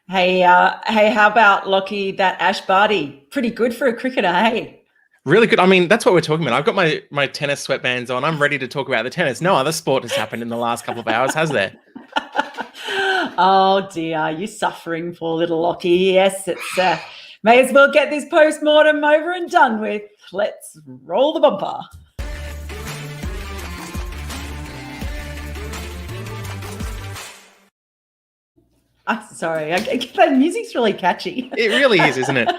Hey, how about Lockie, that Ash Barty? Pretty good for a cricketer, hey? Really good. I mean, that's what we're talking about. I've got my tennis sweatbands on. I'm ready to talk about the tennis. No other sport has happened in the last couple of hours, has there? Oh dear, you're suffering, poor little Lockie. Yes, it's may as well get this post-mortem over and done with. Let's roll the bumper. I'm sorry, that music's really catchy. It really is, isn't it?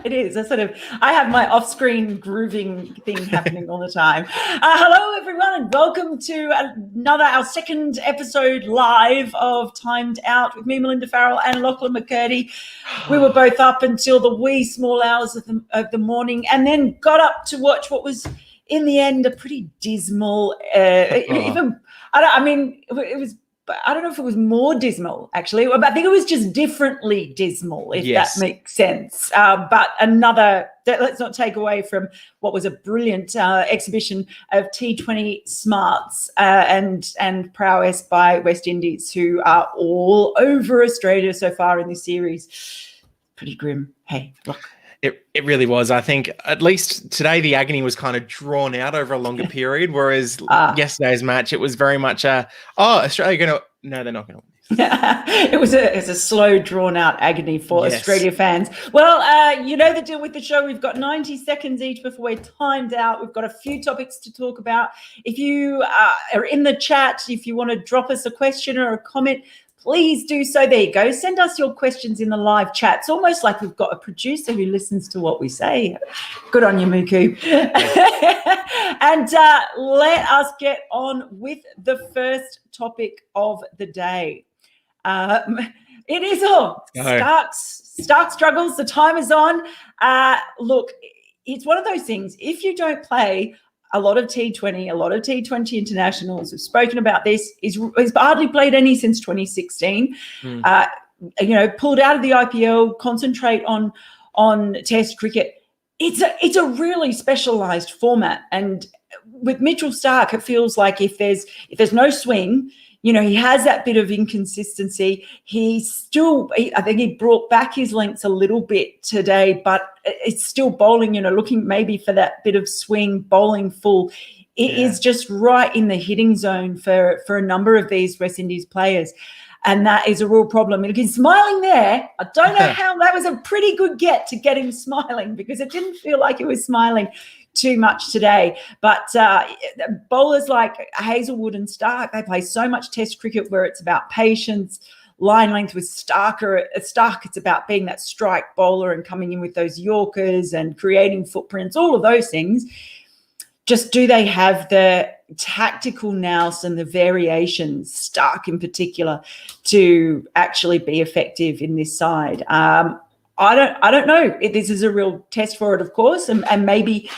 It is. I have my off-screen grooving thing happening all the time. Hello, everyone, and welcome to our second episode live of Timed Out with me, Melinda Farrell, and Lachlan McCurdy. We were both up until the wee small hours of the morning, and then got up to watch what was, in the end, a pretty dismal. It was. I don't know if it was more dismal, actually. I think it was just differently dismal, if that makes sense. But let's not take away from what was a brilliant exhibition of T20 smarts and prowess by West Indies, who are all over Australia so far in this series. Pretty grim. Hey, look. It really was. I think at least today the agony was kind of drawn out over a longer period, whereas yesterday's match, it was very much Australia going to... No, they're not going to win this. It was a slow, drawn-out agony for Australia fans. Well, you know the deal with the show. We've got 90 seconds each before we're timed out. We've got a few topics to talk about. If you are in the chat, if you want to drop us a question or a comment, please do so. There you go. Send us your questions in the live chat. It's almost like we've got a producer who listens to what we say. Good on you, Muku. And let us get on with the first topic of the day. It is Starc struggles. The time is on. Look, it's one of those things. If you don't play a lot of T20 internationals have spoken about this. He's hardly played any since 2016. Pulled out of the IPL, concentrate on Test cricket. It's a really specialised format, and with Mitchell Starc, it feels like if there's no swing, he has that bit of inconsistency. I think he brought back his lengths a little bit today, but it's still bowling, looking maybe for that bit of swing, bowling full. It is just right in the hitting zone for a number of these West Indies players. And that is a real problem. And he's smiling there. I don't know how. That was a pretty good get to get him smiling, because it didn't feel like he was smiling too much today. But bowlers like Hazelwood and Starc, they play so much Test cricket where it's about patience, line length. With Starc, it's about being that strike bowler and coming in with those Yorkers and creating footprints, all of those things. Just do they have the tactical nous and the variations, Starc in particular, to actually be effective in this side? I don't know. This is a real test for it, of course, and maybe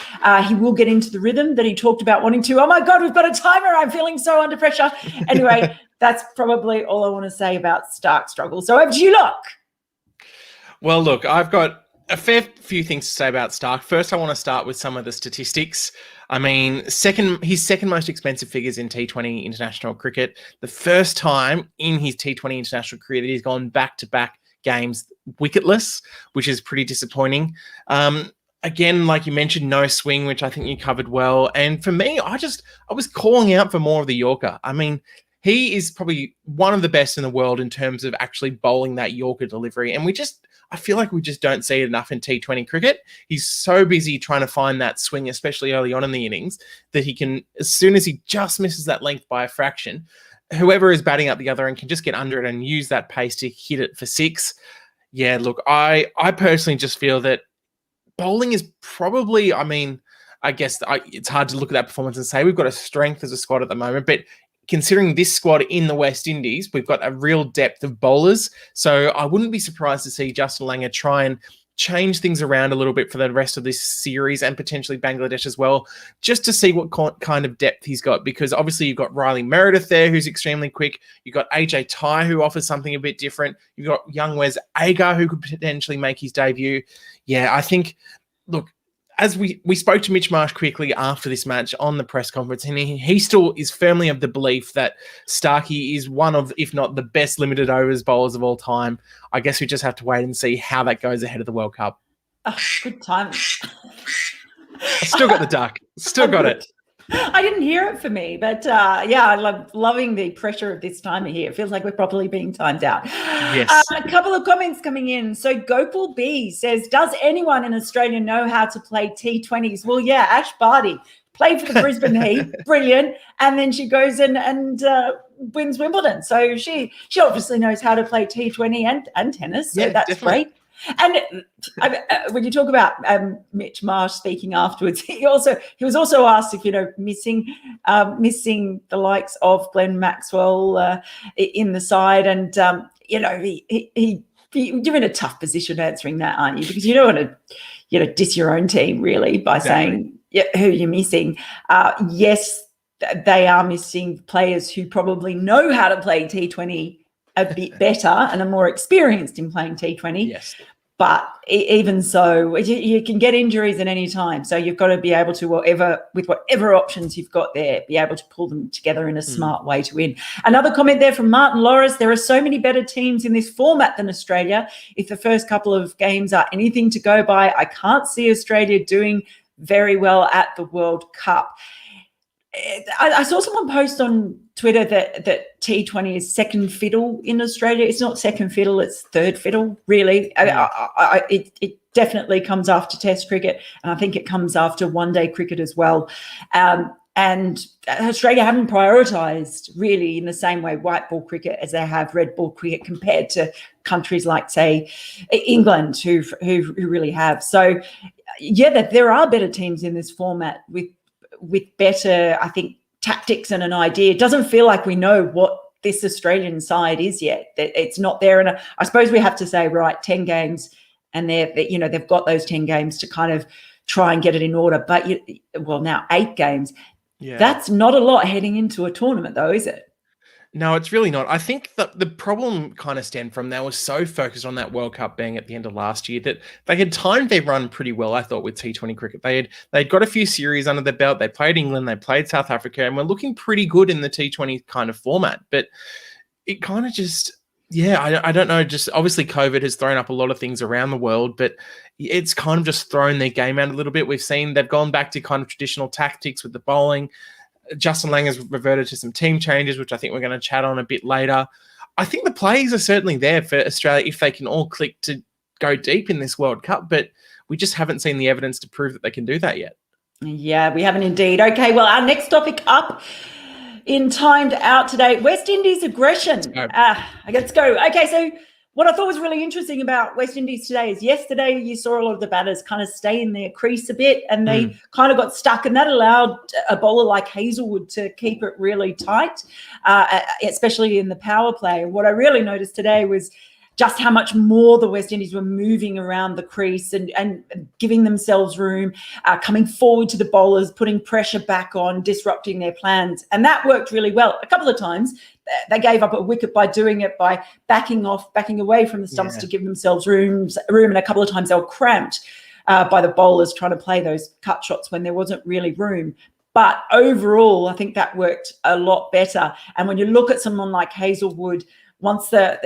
he will get into the rhythm that he talked about wanting to. Oh my God, we've got a timer. I'm feeling so under pressure. Anyway, that's probably all I want to say about Starc struggle. So over to you, Locke. Well, look, I've got a fair few things to say about Starc. First, I want to start with some of the statistics. I mean, his second most expensive figures in T20 international cricket. The first time in his T20 international career that he's gone back-to-back games wicketless, which is pretty disappointing. Again, like you mentioned, no swing, which I think you covered well. And for me, I was calling out for more of the Yorker. I mean, he is probably one of the best in the world in terms of actually bowling that Yorker delivery. And I feel like we just don't see it enough in T20 cricket. He's so busy trying to find that swing, especially early on in the innings, that he can, as soon as he just misses that length by a fraction, whoever is batting up the other end can just get under it and use that pace to hit it for six. Yeah, look, I personally just feel that bowling is probably, it's hard to look at that performance and say we've got a strength as a squad at the moment, but considering this squad in the West Indies, we've got a real depth of bowlers. So I wouldn't be surprised to see Justin Langer try and change things around a little bit for the rest of this series and potentially Bangladesh as well, just to see what kind of depth he's got. Because obviously you've got Riley Meredith there, who's extremely quick. You've got AJ Ty, who offers something a bit different. You've got young Wes Agar, who could potentially make his debut. Yeah, I think, look, as we spoke to Mitch Marsh quickly after this match on the press conference, and he still is firmly of the belief that Starkey is one of, if not the best limited overs bowlers of all time. I guess we just have to wait and see how that goes ahead of the World Cup. Oh, good time. I still got the duck. Still got it. I didn't hear it for me, but yeah, I love loving the pressure of this time of year. It feels like we're properly being timed out. Yes. A couple of comments coming in. So Gopal B says, does anyone in Australia know how to play T20s? Well, yeah, Ash Barty played for the Brisbane Heat, brilliant, and then she goes in and wins Wimbledon. So she obviously knows how to play T20 and tennis. So Yeah, that's definitely. great. And when you talk about Mitch Marsh speaking afterwards, he was also asked if, you know, missing the likes of Glenn Maxwell in the side, and you know, you're in a tough position answering that, aren't you? Because you don't want to, you know, diss your own team really by saying who you're missing. Yes, they are missing players who probably know how to play T20 a bit better and are more experienced in playing T20. Yes. But even so, you can get injuries at any time. So you've got to be able to, whatever options you've got there, be able to pull them together in a smart way to win. Another comment there from Martin Loris. There are so many better teams in this format than Australia. If the first couple of games are anything to go by, I can't see Australia doing very well at the World Cup. I saw someone post on Twitter that T20 is second fiddle in Australia. It's not second fiddle, it's third fiddle, really. It definitely comes after Test cricket, and I think it comes after one-day cricket as well. And Australia haven't prioritised really in the same way white ball cricket as they have red ball cricket compared to countries like, say, England who really have. So, yeah, that there are better teams in this format with better, I think, tactics and an idea. It doesn't feel like we know what this Australian side is yet. It's not there. And I suppose we have to say, right, 10 games, and they've got those 10 games to kind of try and get it in order. But now 8 games. Yeah. That's not a lot heading into a tournament, though, is it? No, it's really not. I think that the problem kind of stemmed from they were so focused on that World Cup being at the end of last year that they had timed their run pretty well, I thought, with T20 cricket. They'd got a few series under their belt. They played England, they played South Africa, and were looking pretty good in the T20 kind of format. But it kind of just, I don't know, just obviously COVID has thrown up a lot of things around the world, but it's kind of just thrown their game out a little bit. We've seen they've gone back to kind of traditional tactics with the bowling. Justin Langer has reverted to some team changes, which I think we're going to chat on a bit later. I think the plays are certainly there for Australia if they can all click to go deep in this World Cup, but we just haven't seen the evidence to prove that they can do that yet. Yeah, we haven't indeed. Okay, well, our next topic up in Timed Out today, West Indies aggression. Let's go. Okay, so what I thought was really interesting about West Indies today is yesterday you saw a lot of the batters kind of stay in their crease a bit, and they kind of got stuck, and that allowed a bowler like Hazelwood to keep it really tight, especially in the power play. What I really noticed today was just how much more the West Indies were moving around the crease and giving themselves room, coming forward to the bowlers, putting pressure back on, disrupting their plans. And that worked really well. A couple of times they gave up a wicket by doing it, by backing away from the stumps to give themselves room. And a couple of times they were cramped by the bowlers trying to play those cut shots when there wasn't really room. But overall, I think that worked a lot better. And when you look at someone like Hazelwood,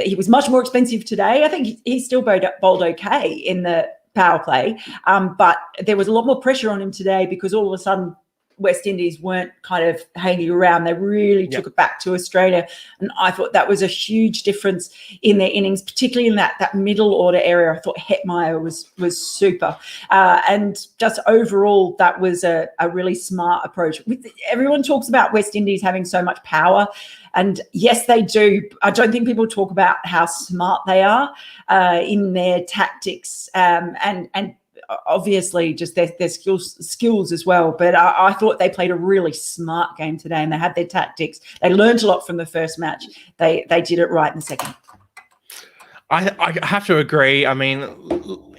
he was much more expensive today. I think he still bowled okay in the power play, but there was a lot more pressure on him today because all of a sudden West Indies weren't kind of hanging around. They really took it back to Australia. And I thought that was a huge difference in their innings, particularly in that middle order area. I thought Hetmeyer was super. And just overall, that was a really smart approach. Everyone talks about West Indies having so much power. And yes, they do. I don't think people talk about how smart they are in their tactics and obviously just their skills as well. But I thought they played a really smart game today, and they had their tactics. They learned a lot from the first match. They did it right in the second. I have to agree. I mean,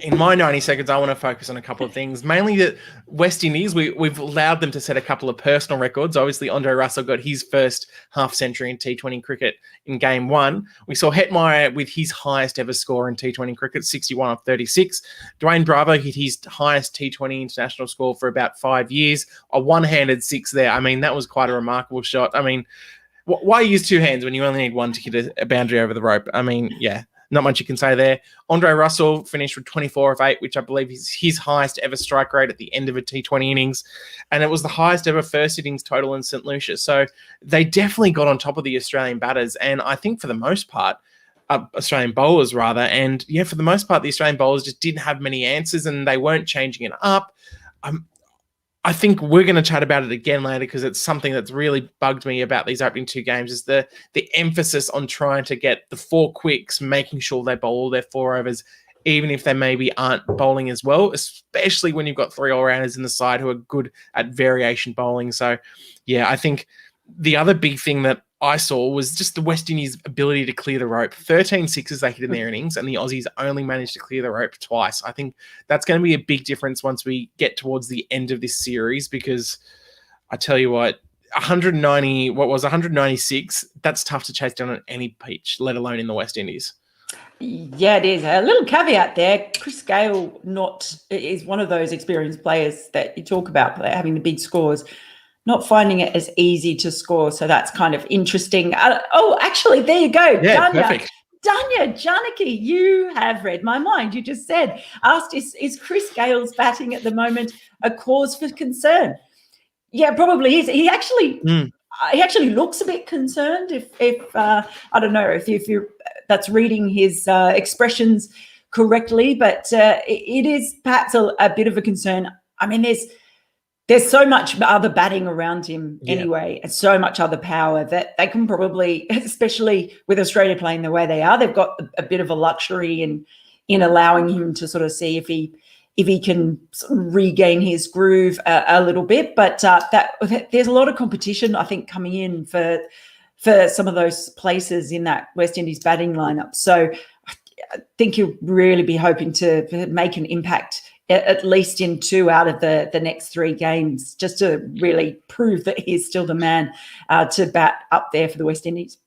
in my 90 seconds, I want to focus on a couple of things. Mainly that West Indies, we've allowed them to set a couple of personal records. Obviously, Andre Russell got his first half century in T20 cricket in game 1. We saw Hetmeyer with his highest ever score in T20 cricket, 61 off 36. Dwayne Bravo hit his highest T20 international score for about 5 years, a one-handed 6 there. I mean, that was quite a remarkable shot. I mean, why use 2 hands when you only need one to hit a boundary over the rope? I mean, yeah. Not much you can say there. Andre Russell finished with 24 of 8, which I believe is his highest ever strike rate at the end of a T20 innings. And it was the highest ever first innings total in St. Lucia. So they definitely got on top of the Australian batters. And I think for the most part, Australian bowlers rather. And yeah, for the most part, the Australian bowlers just didn't have many answers and they weren't changing it up. I think we're going to chat about it again later because it's something that's really bugged me about these opening 2 games is the emphasis on trying to get the 4 quicks, making sure they bowl all their 4 overs, even if they maybe aren't bowling as well, especially when you've got 3 all-rounders in the side who are good at variation bowling. So, yeah, I think the other big thing that I saw was just the West Indies' ability to clear the rope. 13 sixes they hit in their innings, and the Aussies only managed to clear the rope twice. I think that's going to be a big difference once we get towards the end of this series because I tell you what, 196, that's tough to chase down on any pitch, let alone in the West Indies. Yeah, it is. A little caveat there. Chris Gale is one of those experienced players that you talk about having the big scores. Not finding it as easy to score. So that's kind of interesting. Actually, there you go. Yeah, perfect. Danya Janaki, you have read my mind. You just asked, is Chris Gale's batting at the moment a cause for concern? Yeah, probably is. He actually looks a bit concerned if I don't know if you're that's reading his expressions correctly, but it is perhaps a bit of a concern. I mean, there's so much other batting around him anyway, and so much other power that they can probably, especially with Australia playing the way they are, they've got a bit of a luxury in allowing him to sort of see if he can regain his groove a little bit. But that there's a lot of competition, I think, coming in for some of those places in that West Indies batting lineup. So I think you'll really be hoping to make an impact at least in 2 out of the next 3 games, just to really prove that he's still the man to bat up there for the West Indies.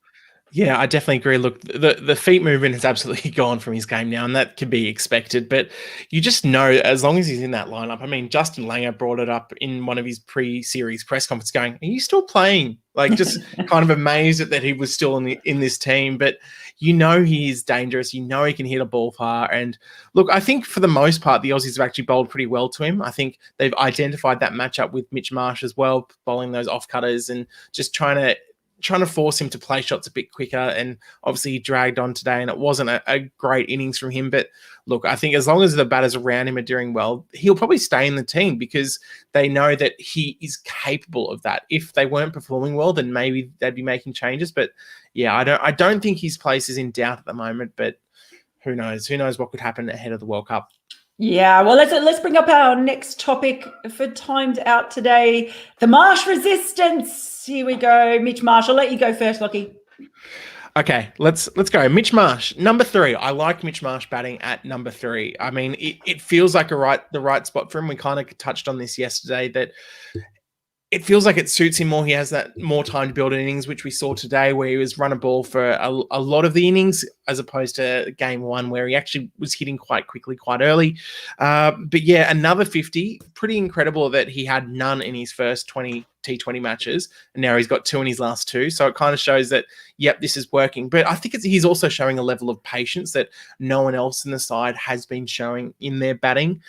Yeah, I definitely agree. Look, the feet movement has absolutely gone from his game now, and that can be expected. But you just know, as long as he's in that lineup, I mean, Justin Langer brought it up in one of his pre-series press conferences going, are you still playing? Like, just kind of amazed that he was still in this team. But you know he is dangerous. You know he can hit a ball far. And look, I think for the most part, the Aussies have actually bowled pretty well to him. I think they've identified that matchup with Mitch Marsh as well, bowling those off-cutters and just trying to force him to play shots a bit quicker. And obviously he dragged on today and it wasn't a great innings from him. But look, I think as long as the batters around him are doing well, he'll probably stay in the team because they know that he is capable of that. If they weren't performing well, then maybe they'd be making changes. But yeah, I don't think his place is in doubt at the moment, but who knows? Who knows what could happen ahead of the World Cup? Yeah, well, let's bring up our next topic for Timed Out today, the Marsh resistance. Here we go. Mitch Marsh, I'll let you go first, Lockie. Okay, let's go. Mitch Marsh, number 3. I like Mitch Marsh batting at number 3. I mean, it feels like the right spot for him. We kind of touched on this yesterday that it feels like it suits him more. He has that more time to build an innings, which we saw today where he was run a ball for a lot of the innings as opposed to game 1 where he actually was hitting quite quickly, quite early. But yeah, another 50. Pretty incredible that he had none in his first 20 T20 matches, and now he's got 2 in his last 2. So it kind of shows that, yep, this is working. But I think he's also showing a level of patience that no one else in the side has been showing in their batting.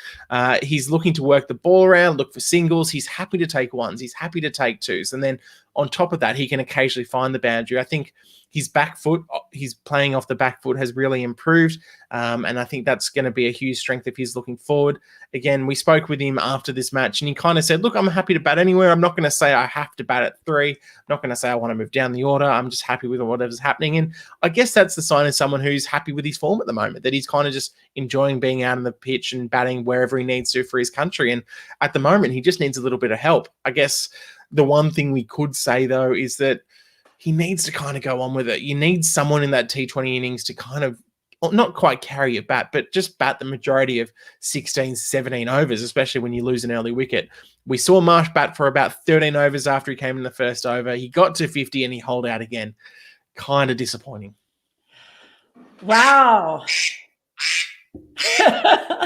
He's looking to work the ball around, look for singles. He's happy to take 1s. He's happy to take 2s. And then on top of that, he can occasionally find the boundary. I think his back foot, he's playing off the back foot, has really improved. And I think that's going to be a huge strength if he's looking forward. Again, we spoke with him after this match and he kind of said, look, I'm happy to bat anywhere. I'm not going to say I have to bat at 3. I'm not going to say I want to move down the order. I'm just happy with whatever's happening. And I guess that's the sign of someone who's happy with his form at the moment, that he's kind of just enjoying being out on the pitch and batting wherever he needs to for his country. And at the moment, he just needs a little bit of help. I guess the one thing we could say, though, is that he needs to kind of go on with it. You need someone in that T20 innings to kind of not quite carry your bat, but just bat the majority of 16, 17 overs, especially when you lose an early wicket. We saw Marsh bat for about 13 overs after he came in the first over. He got to 50 and he holed out again. Kind of disappointing. Wow.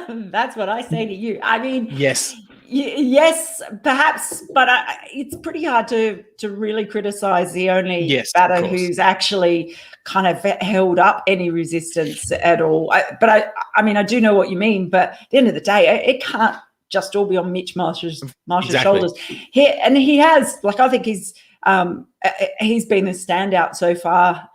That's what I say to you. I mean, yes, perhaps, but it's pretty hard to really criticize the only batter who's actually kind of held up any resistance at all. But I mean, I do know what you mean, but at the end of the day, it can't just all be on Mitch Marsh's shoulders. He has, like, I think he's been the standout so far.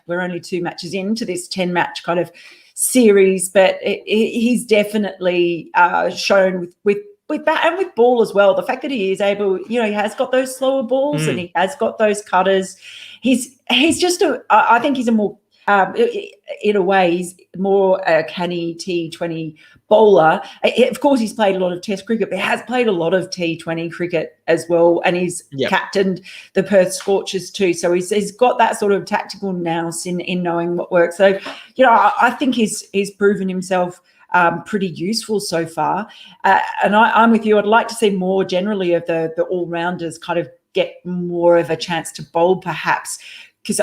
We're only 2 matches into this 10-match kind of series, but he's definitely shown with bat and with ball as well. The fact that he is able, he has got those slower balls and he has got those cutters. He's just I think he's a more in a way, he's more a canny T20 bowler. Of course, he's played a lot of Test cricket, but he has played a lot of T20 cricket as well, and he's captained the Perth Scorchers too. So he's got that sort of tactical nous in knowing what works. So, I think he's proven himself pretty useful so far. And I'm with you. I'd like to see more generally of the all-rounders kind of get more of a chance to bowl, perhaps, because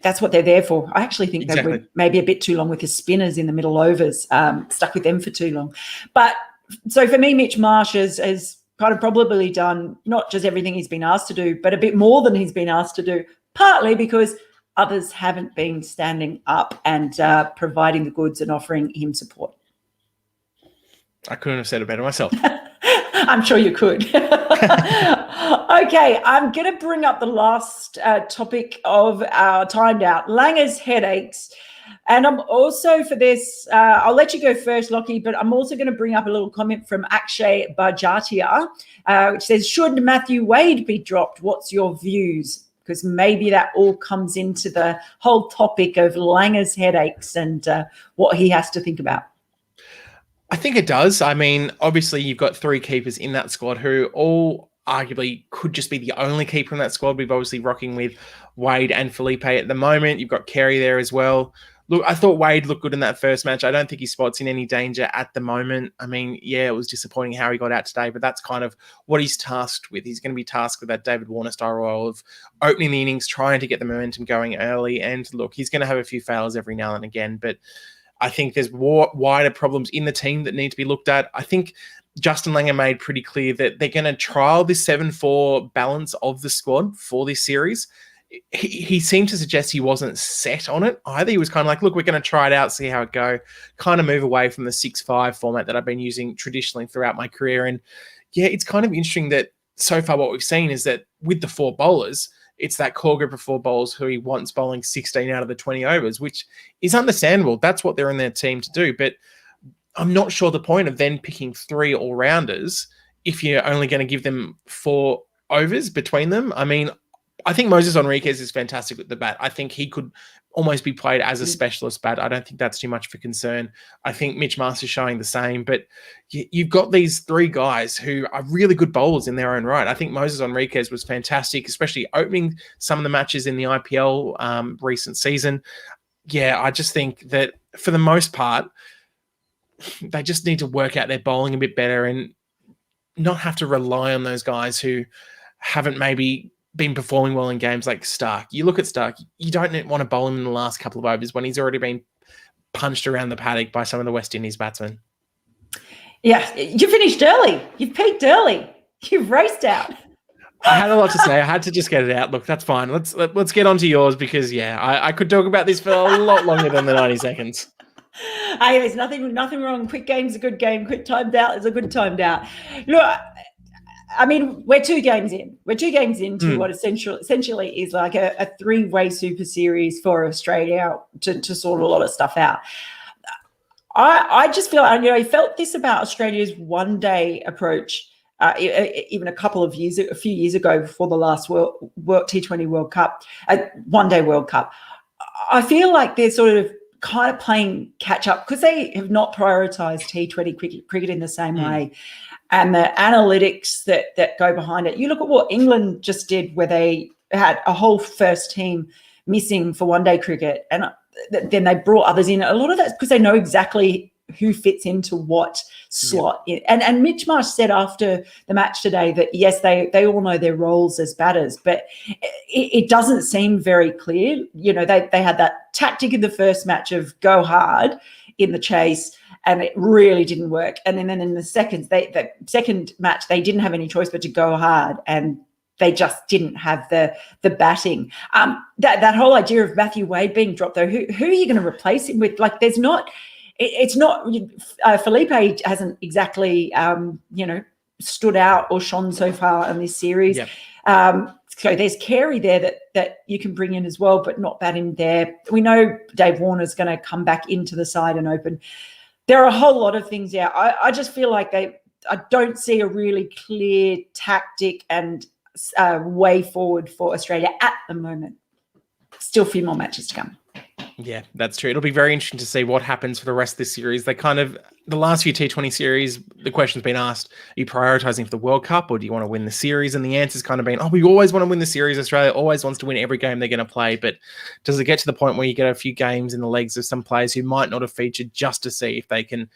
that's what they're there for. I actually think they were maybe a bit too long with the spinners in the middle overs, stuck with them for too long. But so for me, Mitch Marsh has kind of probably done not just everything he's been asked to do, but a bit more than he's been asked to do, partly because others haven't been standing up and providing the goods and offering him support. I couldn't have said it better myself. I'm sure you could. Okay, I'm going to bring up the last topic of our timed out, Langer's headaches. And I'm also for this, I'll let you go first, Lockie, but I'm also going to bring up a little comment from Akshay Barjatia, which says, should Matthew Wade be dropped? What's your views? Because maybe that all comes into the whole topic of Langer's headaches and what he has to think about. I think it does. I mean, obviously you've got 3 keepers in that squad who all arguably could just be the only keeper in that squad. We've obviously rocking with Wade and Felipe at the moment. You've got Carey there as well. Look, I thought Wade looked good in that first match. I don't think his spot's in any danger at the moment. I mean, yeah, it was disappointing how he got out today, but that's kind of what he's tasked with. He's going to be tasked with that David Warner style role of opening the innings, trying to get the momentum going early. And look, he's going to have a few fails every now and again, but I think there's wider problems in the team that need to be looked at. I think Justin Langer made pretty clear that they're going to trial this 7-4 balance of the squad for this series. He seemed to suggest he wasn't set on it either. He was kind of like, look, we're going to try it out, see how it go, kind of move away from the 6-5 format that I've been using traditionally throughout my career. And yeah, it's kind of interesting that so far what we've seen is that with the 4 bowlers, it's that core group of 4 bowlers who he wants bowling 16 out of the 20 overs, which is understandable. That's what they're in their team to do. But I'm not sure the point of then picking 3 all-rounders if you're only going to give them 4 overs between them. I mean, I think Moses Enriquez is fantastic with the bat. I think he could almost be played as a specialist bat. I don't think that's too much for concern. I think Mitch Marsh is showing the same, but you've got these 3 guys who are really good bowlers in their own right. I think Moses Enriquez was fantastic, especially opening some of the matches in the IPL recent season. Yeah, I just think that for the most part, they just need to work out their bowling a bit better and not have to rely on those guys who haven't maybe been performing well in games like Starc. You look at Starc, you don't want to bowl him in the last couple of overs when he's already been punched around the paddock by some of the West Indies batsmen. Yeah, you finished early. You've peaked early. You've raced out. I had a lot to say. I had to just get it out. Look, that's fine. Let's get on to yours because, yeah, I could talk about this for a lot longer than the 90 seconds. Hey, there's nothing wrong. Quick game's a good game. Quick timed out is a good timed out. Look, I mean, we're 2 games in. We're 2 games into what essentially is like a 3-way super series for Australia to sort a lot of stuff out. I just feel, I felt this about Australia's one-day approach even a few years ago before the last World T20 World Cup, one-day World Cup. I feel like they're sort of kind of playing catch-up because they have not prioritised T20 cricket in the same way. And the analytics that go behind it. You look at what England just did where they had a whole first team missing for one-day cricket. And then they brought others in. A lot of that's because they know exactly who fits into what slot. Yeah. And Mitch Marsh said after the match today that, yes, they all know their roles as batters, but it doesn't seem very clear. You know, they had that tactic in the first match of go hard in the chase, and it really didn't work. And then in the second match, they didn't have any choice but to go hard, and they just didn't have the batting. That whole idea of Matthew Wade being dropped, though, who are you going to replace him with? Like, there's not... It's not Felipe hasn't exactly, stood out or shone so far in this series. Yep. So there's Carey there that you can bring in as well, but not bat him there. We know Dave Warner's going to come back into the side and open. There are a whole lot of things there. I just feel like I don't see a really clear tactic and way forward for Australia at the moment. Still a few more matches to come. Yeah, that's true. It'll be very interesting to see what happens for the rest of this series. The last few T20 series, the question's been asked, are you prioritising for the World Cup or do you want to win the series? And the answer's kind of been, we always want to win the series. Australia always wants to win every game they're going to play. But does it get to the point where you get a few games in the legs of some players who might not have featured just to see if they can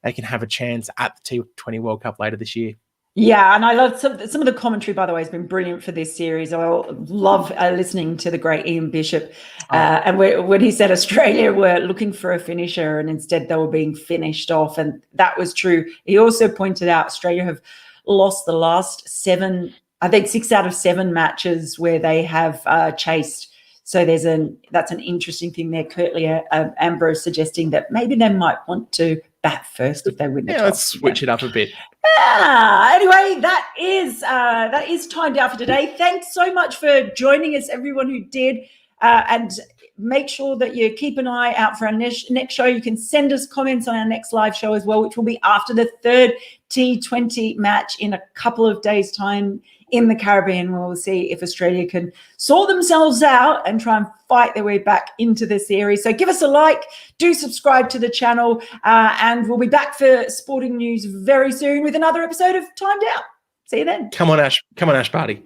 have a chance at the T20 World Cup later this year? Yeah, and I love some of the commentary, by the way, has been brilliant for this series. I love listening to the great Ian Bishop. And when he said Australia were looking for a finisher and instead they were being finished off, and that was true. He also pointed out Australia have lost the last 6 out of 7 matches where they have chased. So that's an interesting thing there. Curtly, Ambrose suggesting that maybe they might want to bat first if they win the toss. Let's switch it up a bit. Anyway, that is timed out for today. Thanks so much for joining us, everyone who did. And make sure that you keep an eye out for our next show. You can send us comments on our next live show as well, which will be after the 3rd T20 match in a couple of days' time in the Caribbean. We'll see if Australia can sort themselves out and try and fight their way back into the series. So give us a like, do subscribe to the channel, and we'll be back for sporting news very soon with another episode of Timed Out. See you then. Come on, Ash Barty.